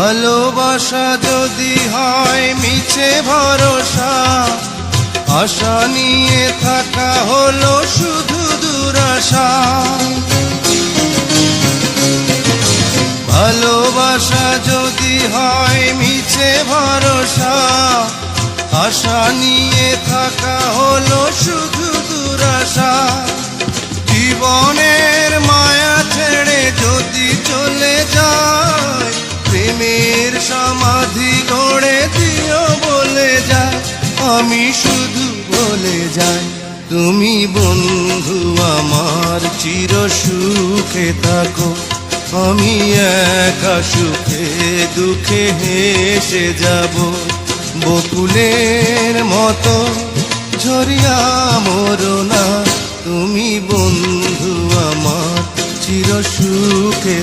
ভালোবাসা যদি হয় মিছে ভরসা, আশা নিয়ে থাকা হলো শুধু দুরাশা। ভালোবাসা যদি হয় মিছে ভরসা, আশা নিয়ে থাকা হলো শুধু দুরাশা। জীবনের মায়া ছেড়ে যদি চলে যায়, প্রেমের সমাধি গড়ে দিও বলে যায়। আমি শুধু বলে যাই, তুমি বন্ধু আমার চির সুখে থাকো। আমি একা সুখে দুঃখে হেসে যাব, বকুলের মতো ঝরিয়া মরো না। তুমি বন্ধু আমার চির সুখে